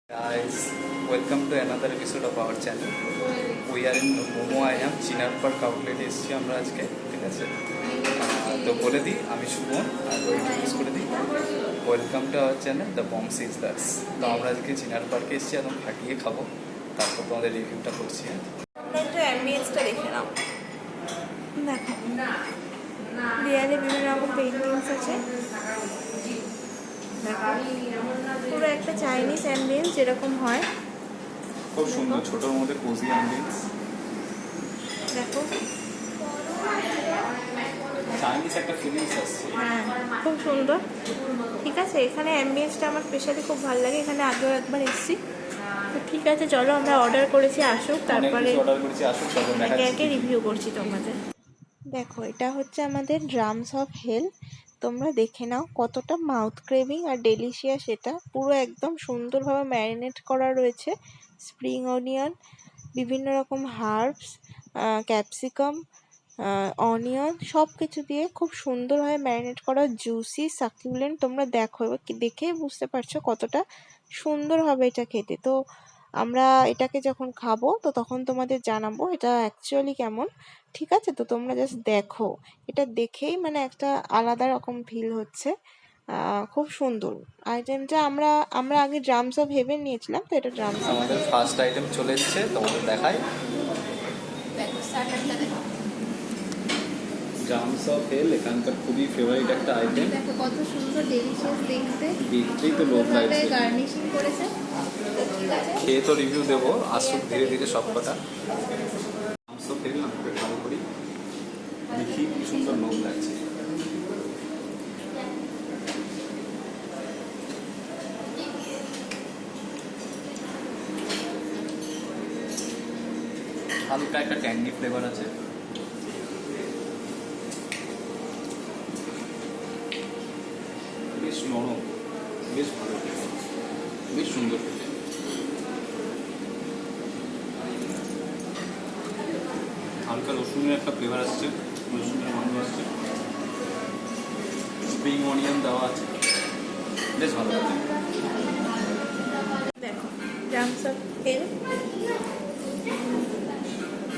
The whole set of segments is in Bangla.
Guys, welcome to another episode of our channel. We are in Momo IAM Chinar park আউটলেটে এসেছি আমরা আজকে, ঠিক আছে? তো বলে দিই আমি সুমন আর ইন্ট্রোডিউস করে দিই। Welcome to our channel the Bong sisters. তো আমরা আজকে চিনার পার্কে এসেছি, একদম ফাটিয়ে খাবো, তারপর তোমাদের রিভিউটা করছি। তোমরা একটু অ্যাম্বিয়েন্সটা দেখে নাও। দেখো দেয়ালে বিভিন্ন রকম পেইন্টিংস আছে। পুরো একটা চাইনিজ অ্যাম্বিয়েন্স যেরকম হয়, খুব সুন্দর, ছোটোর মধ্যে কোজি অ্যাম্বিয়েন্স। দেখো চাইনিজ একটা ফিলিংস আসছে। হ্যাঁ, খুব সুন্দর। ঠিক আছে, এখানে অ্যাম্বিয়েন্সটা আমার স্পেশালি খুব ভালো লাগে। এখানে আগেও একবার এসেছি। তো ঠিক আছে, চলো আমরা অর্ডার করেছি, আসুক, তারপরে একে একে রিভিউ করছি তোমাদের। দেখো, এটা হচ্ছে আমাদের ড্রামস অফ হেল। তোমরা দেখে নাও কতটা মাউথ ক্রেভিং আর ডেলিশিয়াস। এটা পুরো একদম সুন্দরভাবে ম্যারিনেট করা রয়েছে। স্প্রিং অনিয়ন, বিভিন্ন রকম হার্বস, ক্যাপসিকাম, অনিয়ন সব কিছু দিয়ে খুব সুন্দরভাবে ম্যারিনেট করা, জুসি সাকিউলেন্ট। তোমরা দেখো, এবার দেখেই বুঝতে পারছো কতটা সুন্দর হবে এটা খেতে। তো আমরা এটাকে যখন খাবো তো তখন তোমাদের জানাবো এটা অ্যাকচুয়ালি কেমন। ঠিক আছে, তো তোমরা জাস্ট দেখো, এটা দেখেই মানে একটা আলাদা রকম ফিল হচ্ছে। খুব সুন্দর আইটেমটা। আমরা আগে ড্রামস অফ হেভেন নিয়েছিলাম, তো এটা ড্রামস অফ আমাদের ফার্স্ট আইটেম চলে এসেছে, তোমাদের দেখাই। ড্রামস অফ হেল এখানকার খুবই ফেভারিট একটা আইটেম। দেখো কত সুন্দর ডেলিশিয়াস দেখতে, দেখতেই তো লোভ লাগছে। গার্নিশিং করেছে। ঠিক আছে, খেয়ে তো রিভিউ দেবো, আসুক ধীরে ধীরে সব কটা। ড্রামস অফ হেল আমাকে ভালো করি দেখি, কি সুন্দর লোভ লাগছে। হালকা একটা ট্যাঙ্গি ফ্লেভার আছে। বেশ নরম, বেশ ভালো খেতে, বেশ সুন্দর খেতে। হালকা রসুনের একটা ফ্লেভার আসছে, রসুনের গন্ধ আসছে, স্প্রিং অনিয়ন দেওয়া আছে, বেশ ভালো লাগে। দেখো ড্রামস অফ হেল,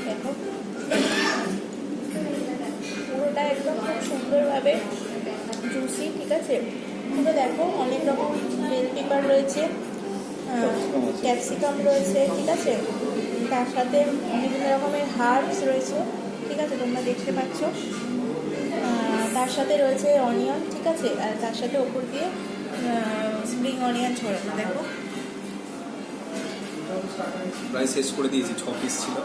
দেখো পুরোটা একদম খুব সুন্দরভাবে জুসি। ঠিক আছে, পুরো দেখো অনেক রকম বেল পেপার রয়েছে, ক্যাপসিকাম রয়েছে। ঠিক আছে, তার সাথে বিভিন্ন রকমের হার্বস রয়েছে। ঠিক আছে, তোমরা দেখতে পাচ্ছ। তার সাথে রয়েছে অনিয়ন। ঠিক আছে, আর তার সাথে ওপর দিয়ে স্প্রিং অনিয়ন ছড়ানো। দেখো প্রায় শেষ করে দিয়েছি, 6 পিস ছিল।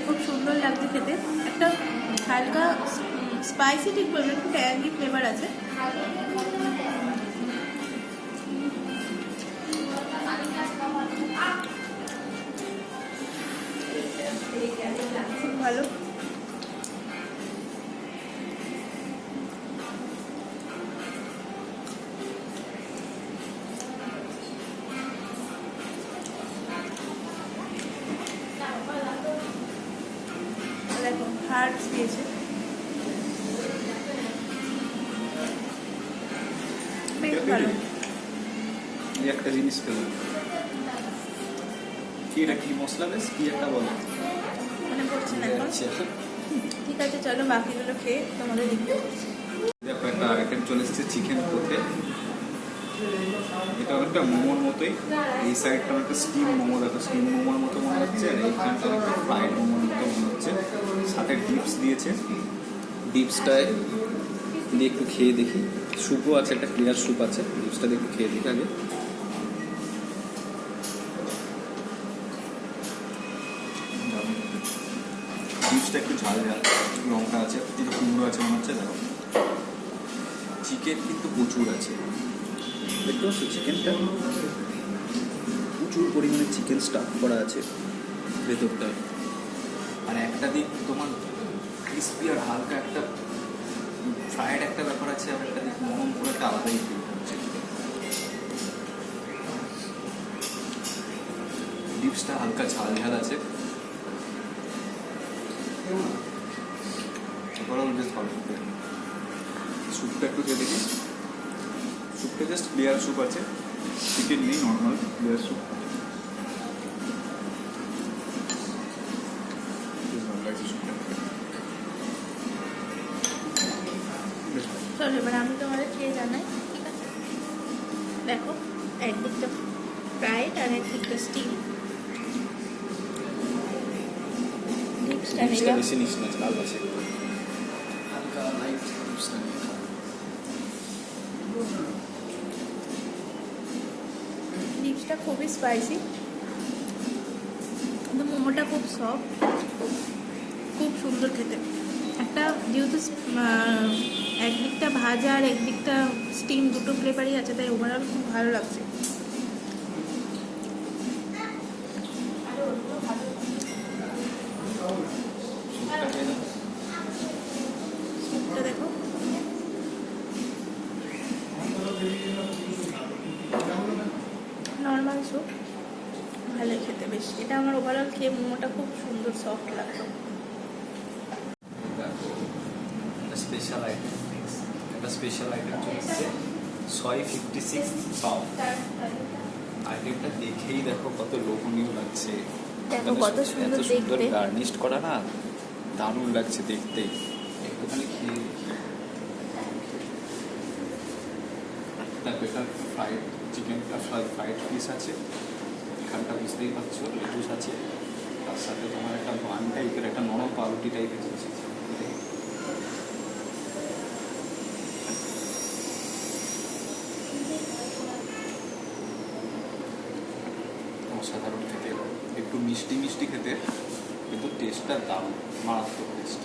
খুব সুন্দর লাগছে খেতে। একটা হালকা স্পাইসি ঠিক বলবেন, একটু ট্যাঙ্গি ফ্লেভার আছে। খুব ভালো। দেখো হার্বস দিয়েছে, বেশ ভালো। এই একটা জিনিস পেলাম, কি এটা, কি মশলা বেশ কি একটা বলো, মনে পড়ছে না এখন। আচ্ছা ঠিক আছে, চলো বাকিগুলো খেয়ে তোমাদের দেখতে পাচ্ছি। দেখো একটা আইটেম চলে এসেছে, চিকেন কোতে। এটা একটা মোমোর মতোই, এই সাইডটা একটা স্টিম মোমো, দেখো স্টিম মোমোর মতো মনে হচ্ছে, আর এইখানটা একটা ফ্রাইড মোমোর মতো মনে হচ্ছে। সাথে ডিপস দিয়েছে, ডিপসটায় দিয়ে একটু খেয়ে দেখি। স্যুপও আছে, একটা ক্লিয়ার স্যুপ আছে, ডিপসটা দিয়ে একটু খেয়ে দেখি আগে। ডিপসটা একটু ঝাল ঝাল, লঙ্কা আছে, একটু কুমড়ো আছে মনে হচ্ছে। দেখো চিকেন কিন্তু প্রচুর আছে, দেখতে পাচ্ছ চিকেনটা, প্রচুর পরিমাণে চিকেন স্টাফ করা আছে ভেতরটায়। আর একটা দিক তোমার ক্রিস্পি আর হালকা একটা ফ্রাইড একটা ব্যাপার আছে, আর একটা দিক নরম করে একটা আলাদাই ফিল হচ্ছে। ডিপসটা হালকা ঝাল ঝাল আছে। ওভারঅল বেশ ভালো। স্যুপটা একটু খেয়ে দেখি। স্যুপটা জাস্ট লেয়ার স্যুপ আছে, চিকেন নেই, নর্মাল লেয়ার স্যুপ। বেশ ভালো লাগছে স্যুপটা। বেশ ভালো। চলো এবার আমি তোমাদের খেয়ে জানাই, ঠিক আছে? দেখো একদিকটা ফ্রাইড আর একদিকটা স্টিম। লিপসটা লিপসটা নিলাম। বেশি নিস না, লাল আছে একটু। হালকা লাইট লিপসটা নিয়ে খা। লিপসটা খুবই স্পাইসি, কিন্তু মোমোটা খুব সফট, খুব সুন্দর খেতে। একটা যেহেতু একদিকটা ভাজা আর একদিকটা স্টিম, দুটো ফ্লেভারই আছে, তাই ওভারঅল খুব ভালো লাগছে। স্যুপটা দেখো, নর্মাল স্যুপ, ভালো খেতে বেশ। এটা আমার ওভারঅল খেয়ে মোমোটা খুব সুন্দর সফট লাগলো। একটা স্পেশাল আইটেম, একটা স্পেশাল আইটেম চলছে 656 পাও। আইটেমটা দেখেই দেখো কত লোভনীয় লাগছে। দেখো কত সুন্দর এত সুন্দর দেখতে। গার্নিশড করা না, দারুণ লাগছে দেখতে। একটুখানি খেয়ে দেখো, এটা ফ্রাইড চিকেনটা, ফ্রাইড পিস আছে এখানটা, বুঝতেই পারছো লেটুস আছে, তার সাথে তোমার একটা বান টাইপের একটা নরম পাউরুটি টাইপের জিনিস আছে। অসাধারণ খেতে, একটু মিষ্টি মিষ্টি খেতে, কিন্তু টেস্টটা দারুণ, মারাত্মক টেস্ট।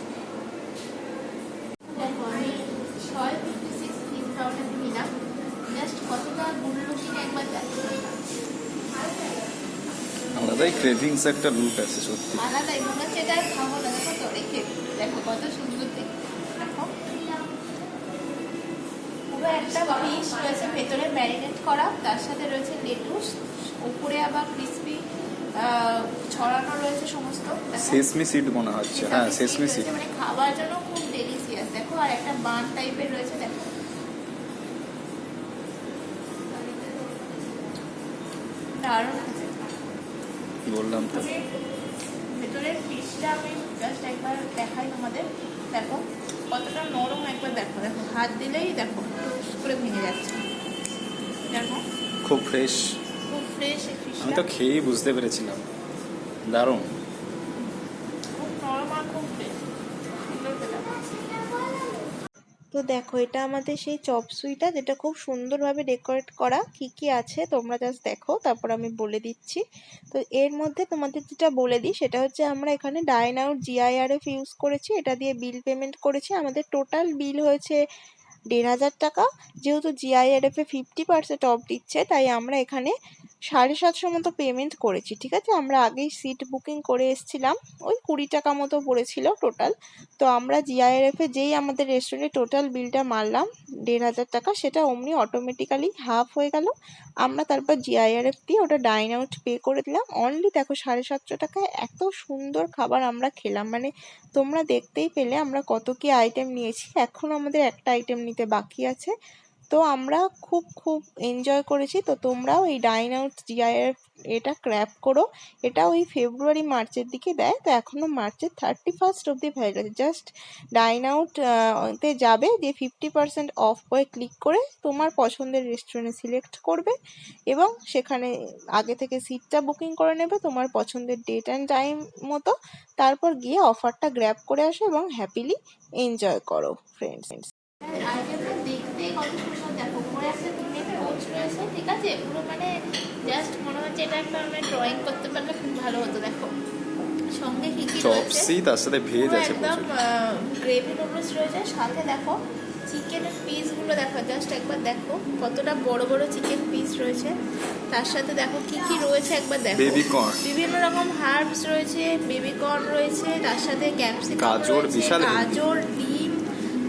দেখো আমি 656 পিস পাউডার নিলাম, জাস্ট কতটা গুলো কিনে একবার দেখো। আলাদাই ক্রেভিংস একটা লুক আছে সত্যি। আলাদাই মনে হচ্ছে এটা আর খাবো না। দেখো তো রেখে, দেখো কত সুন্দর দেখতে। দেখো পুরো একটা ফিশ রয়েছে ভেতরে ম্যারিনেট করা, তার সাথে রয়েছে লেটুস, উপরে আবার ক্রিসপি ছড়ানো রয়েছে সমস্ত। দেখো সেসমি সিড মনে হচ্ছে, হ্যাঁ সেসমি সিড। মানে খাবার জন্য খুব ডেলিশিয়াস। দেখো আর একটা বান টাইপের রয়েছে, দেখো দারুণ আছে। কি বললাম তো, ভেতরের ফিশটা আমি জাস্ট একবার দেখাই তোমাদের। দেখো কতটা নরম, একবার দেখো। দেখো হাত দিলেই দেখো টুস করে ভেঙে যাচ্ছে। দেখো খুব ফ্রেশ। খুব ফ্রেশ এই আমি ফিশটা, তো খেয়েই বুঝতে পেরেছিলাম, দারুণ। খুব নরম আর খুব ফ্রেশ, সুন্দর খেতে। তো দেখো এটা আমাদের সেই চপ সুইটা, যেটা খুব সুন্দরভাবে ডেকোরেট করা। কি কি আছে তোমরা জাস্ট দেখো, তারপর আমি বলে দিচ্ছি। তো এর মধ্যে তোমাদের যেটা বলে দিই সেটা হচ্ছে, আমরা এখানে ডাইন আউট GIRF ইউজ করেছি, এটা দিয়ে বিল পেমেন্ট করেছি। আমাদের টোটাল বিল হয়েছে 1,500 টাকা। যেহেতু GIRF 50% অফ দিচ্ছে, তাই আমরা এখানে 750 মতো পেমেন্ট করেছি, ঠিক আছে? আমরা আগেই সিট বুকিং করে এসেছিলাম, ওই 20 টাকা মতো পড়েছিল টোটাল। তো আমরা GIRF যেই আমাদের রেস্টুরেন্টে টোটাল বিলটা মারলাম 1,500 টাকা, সেটা অমনি অটোমেটিক্যালি হাফ হয়ে গেল। আমরা তারপর GIRF দিয়ে ওটা ডাইন আউট পে করে দিলাম। অনলি দেখো 750 টাকায় এত সুন্দর খাবার আমরা খেলাম। মানে তোমরা দেখতেই পেলে আমরা কত কি আইটেম নিয়েছি, এখন আমাদের একটা আইটেম নিতে বাকি আছে। তো আমরা খুব খুব এনজয় করেছি। তো তোমরাও এই ডাইন আউট GIRF এটা ক্র্যাপ করো। এটা ওই ফেব্রুয়ারি মার্চের দিকে দেয়, তো এখনো মার্চের 31 অবধি হয়ে গেছে। জাস্ট ডাইন আউট তে যাবে, দিয়ে 50% অফ করে ক্লিক করে তোমার পছন্দের রেস্টুরেন্ট সিলেক্ট করবে, এবং সেখানে আগে থেকে সিটটা বুকিং করে নেবে তোমার পছন্দের ডেট অ্যান্ড টাইম মতো। তারপর গিয়ে অফারটা গ্র্যাব করে আসো এবং হ্যাপিলি এনজয় করো ফ্রেন্ডস। আইটেমটা দেখতে কত সুন্দর, দেখো উপরে একটা থিমের কোচ রয়েছে, ঠিক আছে? পুরো মানে জাস্ট মনে হচ্ছে এটা একটা মানে ড্রয়িং করতে পারলে খুব ভালো হতো। দেখো সঙ্গে কি কি রয়েছে, চপসি তার সাথে ভেজ পুরো আছে একদম প্রচুর। গ্রেভি নুডলস রয়েছে, সাথে দেখো চিকেনের পিসগুলো দেখো, জাস্ট একবার দেখো কতটা বড় বড় চিকেন পিস রয়েছে। তার সাথে দেখো কি কি রয়েছে একবার দেখো, বেবি কর্ন, বিভিন্ন রকম হার্বস রয়েছে, বেবি কর্ন রয়েছে, তার সাথে ক্যাপসিকাম গাজর, রয়েছে, বিশাল গাজর, ডিম,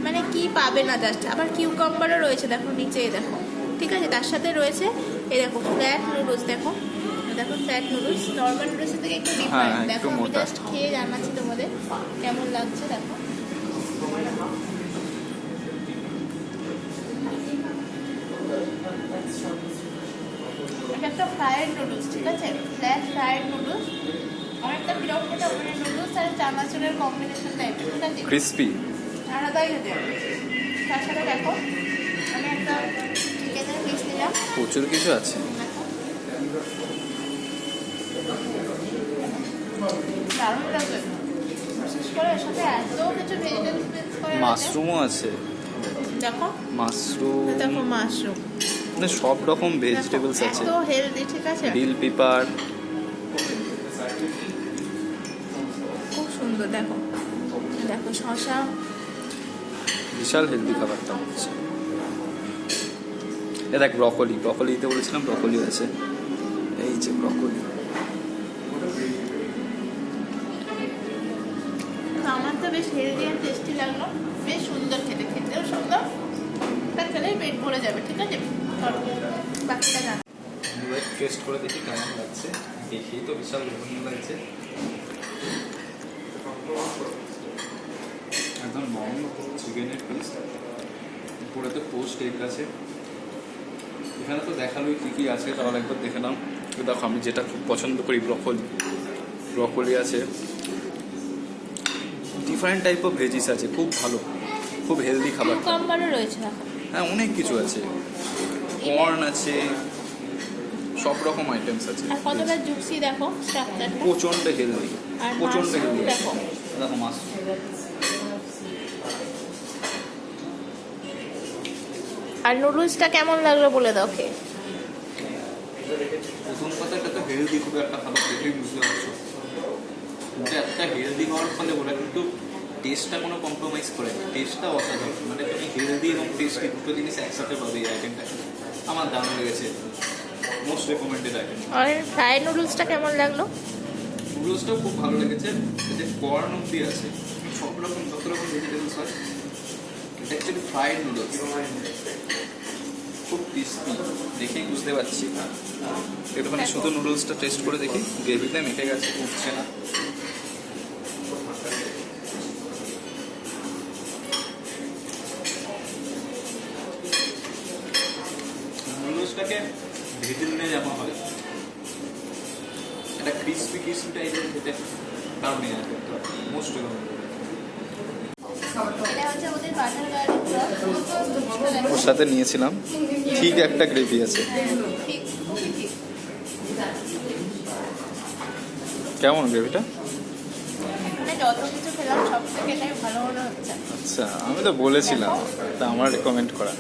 মানে কি পাবে না জাস্ট। আবার কিউকাম্বারও রয়েছে দেখো নিচে, দেখো, ঠিক আছে? তার সাথে রয়েছে এই দেখো ফ্ল্যাট নুডলস, দেখো দেখো ফ্ল্যাট নুডলস নর্মাল নুডলসের থেকে একটু ডিফারেন্ট। হ্যাঁ, দেখো একটু আমি মোটা। জাস্ট খেয়ে জানাচ্ছি তোমাদের কেমন লাগছে। দেখো এটা একটা ফ্রায়েড নুডলস, ঠিক আছে, ফ্ল্যাট ফ্রায়েড নুডলস, অনেকটা কিরকম এটা মানে নুডলস আর চানাচুরের কম্বিনেশন টাইপের, ঠিক আছে, ক্রিস্পি। আলাদাই খেতে। তার সাথে দেখো আমি একটা চিকেনের পিস নিলাম, প্রচুর কিছু আছে। দারুণ লাগবে, বিশেষ করে এর সাথে এত কিছু ভেজিটেবলস মিক্স করে আছে। মাশরুমও আছে, দেখো মাশরুম, দেখো মাশরুম, মানে সব রকম ভেজিটেবলস আছে, এত হেলদি, ঠিক আছে, বিল পেপার। খুব সুন্দর। দেখো দেখো শসা, বিশাল হেলদি খাবারটা হচ্ছে। এ দেখ ব্রকলি, ব্রকলি দিতে বলেছিলাম, ব্রকলি আছে, এই যে ব্রকলি। আমার তো বেশ হেলদি আর টেস্টি লাগলো, বেশ সুন্দর খেতে, খেতেও সুন্দর, তার খেলেই পেট ভরে যাবে, ঠিক আছে। চলো বাকিটা জানো। টেস্ট করে দেখি কেমন লাগছে, দেখি তো বিশাল লোভনীয় লাগছে, একদম নরম চিকেনের পিস, উপরে তো পোস্ট এগ আছে। এখানে তো দেখালোই কী কী আছে, তাহলে একবার দেখে নাও। দেখো আমি যেটা খুব পছন্দ করি, ব্রকলি, ব্রকলি আছে, ডিফারেন্ট টাইপ অফ ভেজিস আছে, খুব ভালো, খুব হেলদি খাবার। কুকাম্বারও রয়েছে দেখো, হ্যাঁ অনেক কিছু আছে, কর্ন আছে, সব রকম আইটেমস আছে। আর কতটা জুসি দেখো স্ট্রাকচারটা, প্রচণ্ড হেলদি, আর প্রচণ্ড মাশরুম হেলদি। দেখো, দেখো মাশরুম, আর নুডলসটা কেমন লাগলো বলে দাও খেয়ে। প্রথম কথা এটা তো হেলদি, খুব একটা খাবার দেখেই বুঝতে পারছো, কিন্তু একটা হেলদি হওয়ার ফলে ওরা কিন্তু টেস্টটা কোনো কম্প্রোমাইজ করে না, টেস্টটা অসাধারণ, মানে তুমি হেলদি এবং টেস্টি দুটো জিনিস একসাথে পাবে এই আইটেমটা। আমার দারুণ লেগেছে, মোস্ট রেকমেন্ডেড আইটেম। আর ফ্রাইড নুডলসটা কেমন লাগলো? নুডলসটাও খুব ভালো লেগেছে, এতে কর্ন অব্দি আছে, সব রকম যত রকম ভেজিটেবলস হয়। এটা অ্যাকচুয়ালি ফ্রাইড নুডলস, খুব টেস্টি, দেখেই বুঝতে পারছি। একটুখানি শুধু নুডলসটা টেস্ট করে দেখি, গ্রেভিতে মেখে গেছে, উঠছে না। নুডলসটাকে ভেজে নিলে যেমন হয়, এটা ক্রিসপি ক্রিসপি টাইপের খেতে কারণ নেই, মোস্ট এটা হচ্ছে ওদের বাটার গার্লিক ওর সাথে নিয়েছিলাম, ঠিক একটা গ্রেভি আছে। কেমন গ্রেভিটা? মানে যত কিছু খেলাম সব থেকে এটাই ভালো মনে হচ্ছে। আচ্ছা, আমি তো বলেছিলাম, এটা আমার রেকমেন্ড করা।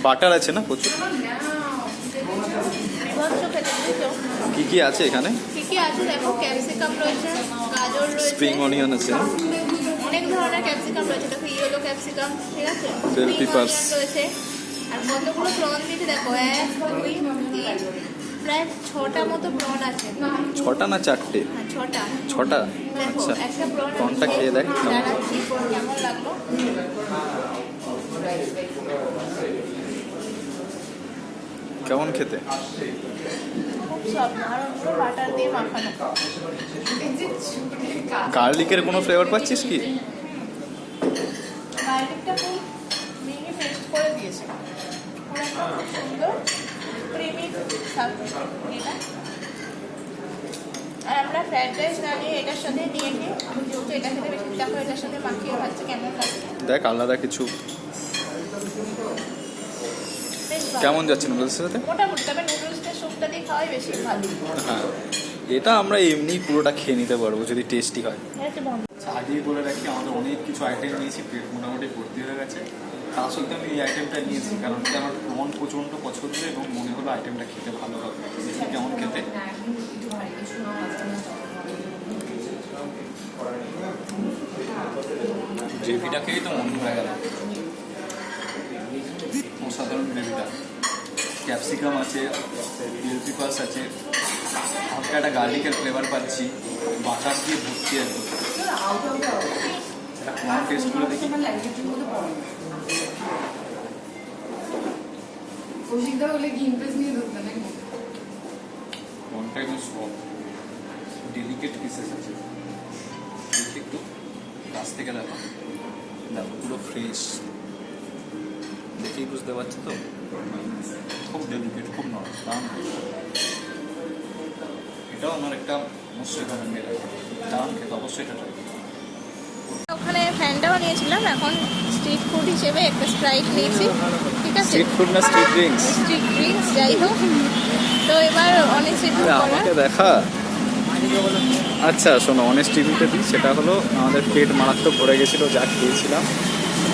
বাটার আছে না প্রচুর? বিভৎস খেতে, বুঝছো? কি কি আছে এখানে? কি কি আছে দেখো, ক্যাপসিকাম রয়েছে, গাজর রয়েছে, স্প্রিং অনিয়ন আছে, অনেক ধরনের ক্যাপসিকাম রয়েছে, দেখো ইয়েলো ক্যাপসিকাম, ঠিক আছে, Bell Spring peppers onion রয়েছে, আর কতগুলো প্রন দিতে দেখো, 1 2 3 প্রায় 6টা মতো প্রন আছে। 6টা না 4টে? হ্যাঁ 6টা। 6টা? দেখো আচ্ছা, একটা প্রন প্রনটা খেয়ে দেখ কেমন। জানাচ্ছি কেমন লাগলো। কেমন খেতে? খুব সফট, আর পুরো বাটার দিয়ে মাখানো। গার্লিকের কোনো ফ্লেভার পাচ্ছিস কি? গার্লিকটা খুব মিহি পেস্ট করে দিয়েছে, পুরো একদম খুব সুন্দর ক্রিমি স্বাদ এটা। আর আমরা ফ্রাইড রাইস না নিয়ে এটার সাথে নিয়ে নিই, যেহেতু এটা খেতে বেশি, দেখো এটার সাথে মাখিয়ে ভাজছে কেমন লাগছে। দেখ আলাদা কিছু বেশ ভালো। কেমন যাচ্ছে নুডলসের সাথে? মোটামুটি, তবে নুডলসটা স্যুপটা দিয়ে খাওয়াই বেশি ভালো। হ্যাঁ, এটা আমরা এমনি পুরোটা খেয়ে নিতে পারবো যদি টেস্টি হয়। এটা হচ্ছে বন্ধ। আগেই বলে রাখি, আমাদের অনেক কিছু আইটেম নিয়েছি, পেট মোটামুটি ভর্তি হয়ে গেছে। তা সত্ত্বেও আমি এই আইটেমটা নিয়েছি, কারণ কি আমার মন প্রচণ্ড পছন্দ এবং মনে হলো আইটেমটা খেতে ভালো হবে, দেখি কেমন খেতে। গ্রেভিটা খেয়েই তো মন ভরে গেল, অসাধারণ গ্রেভিটা। ক্যাপসিকাম আছে, বেল পেপারস আছে, হালকা একটা গার্লিকের ফ্লেভার পাচ্ছি, বাটার দিয়ে ভর্তি একদম। টেস্ট করে দেখি। কোনটা একদম সফট, ডেলিকেট পিসেস আছে, দেখি একটু কাছ থেকে দেখো, দেখো পুরো ফ্রেশ, দেখে দেখেই বুঝতে পারছি তো, খুব ডেলিকেট, খুব নরম, দারুণ। এটাও আমার একটা অবশ্যই রেকমেন্ডেড আইটেম, দারুণ খেতে, অবশ্যই এটা ট্রাই করুন। ওখানে ফ্যানটাও নিয়েছিলাম, এখন স্ট্রিট ফুড হিসেবে একটা স্প্রাইট নিয়েছি, ঠিক আছে? স্ট্রিট ফুড না স্ট্রিট ড্রিঙ্কস? স্ট্রিট ড্রিঙ্কস যাই হোক। তো এবার অনেস্ট রিভিউ করা। আমাকে দেখা। আচ্ছা শোনো, অনেস্ট রিভিউটা দিই। সেটা হলো আমাদের পেট মারাত্মক ভরে গেছিলো যা খেয়েছিলাম,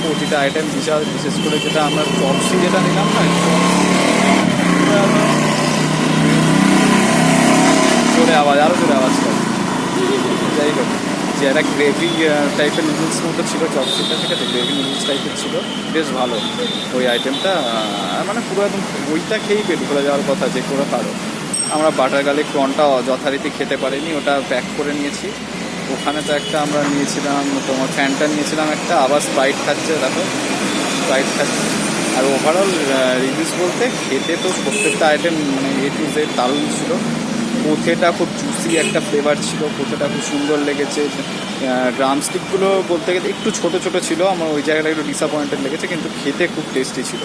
প্রতিটা আইটেম বিশেষ করে যেটা আমরা চপসি যেটা নিলাম না, জোরে আওয়াজ, আরও জোরে আওয়াজ করে। যাই হোক, যে একটা গ্রেভি টাইপের নুডলস মতো ছিল চপসিটা, ঠিক আছে? গ্রেভি নুডলস টাইপের ছিল, বেশ ভালো ওই আইটেমটা। মানে পুরো একদম ওইটা খেয়েই পেট ভরে যাওয়ার কথা যে করে পারো। আমরা বাটার গার্লিক প্রনটা যথারীতি খেতে পারিনি, ওটা প্যাক করে নিয়েছি। ওখানে তো একটা আমরা নিয়েছিলাম, তোমার ফ্যানটা নিয়েছিলাম একটা, আবার স্প্রাইট খাচ্ছে, দেখো স্প্রাইট খাচ্ছে। আর ওভারঅল রিভিউস বলতে খেতে তো প্রত্যেকটা আইটেম মানে A to Z দারুণ ছিল। পোথেটা খুব জুসি একটা ফ্লেভার ছিল, পোথেটা খুব সুন্দর লেগেছে। ড্রামস্টিকগুলো বলতে গেলে একটু ছোটো ছোটো ছিল, আমার ওই জায়গাটা একটু ডিসঅ্যাপয়েন্টেড লেগেছে, কিন্তু খেতে খুব টেস্টি ছিল।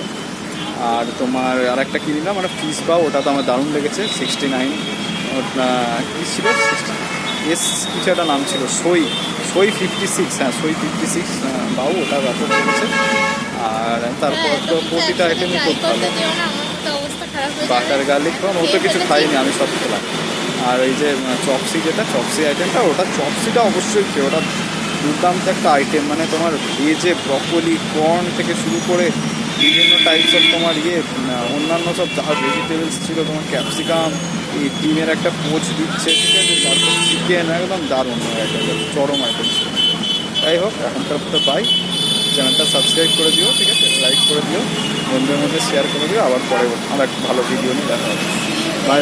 আর তোমার আর একটা কী নিলাম, মানে ফিশ বাও, ওটা তো আমার দারুণ লেগেছে। 69 কী ছিল, এস কিছু একটা নাম ছিল, সই 56, হ্যাঁ সই 56 বাউ, ওটা ব্যাপক লেগেছে। আর তারপর তো প্রতিটা আইটেমই খুব ভালো। বাটার গার্লিক প্রন ও তো কিছু খাইনি, আমি সব খেলাম। আর এই যে চপসি যেটা, চপসি আইটেমটা, ওটা চপসিটা অবশ্যই খেয়ে, ওটা দুর্দান্ত একটা আইটেম। মানে তোমার ভেজে ব্রকলি, কর্ন থেকে শুরু করে বিভিন্ন টাইপস অফ তোমার অন্যান্য সব যা ভেজিটেবলস ছিল, তোমার ক্যাপসিকাম, এই ডিমের একটা পোচ দিচ্ছে, ঠিক আছে? তারপর চিকেন, একদম দারুণ আইটেম, চরম আইটেম ছিল। যাই হোক, এখনকার তো বাই, চ্যানেলটা সাবস্ক্রাইব করে দিও, ঠিক আছে? লাইক করে দিও, বন্ধুদের মধ্যে শেয়ার করে দিও। আবার পরে আর এক ভালো ভিডিও নিয়ে দেখা হবে। বাই।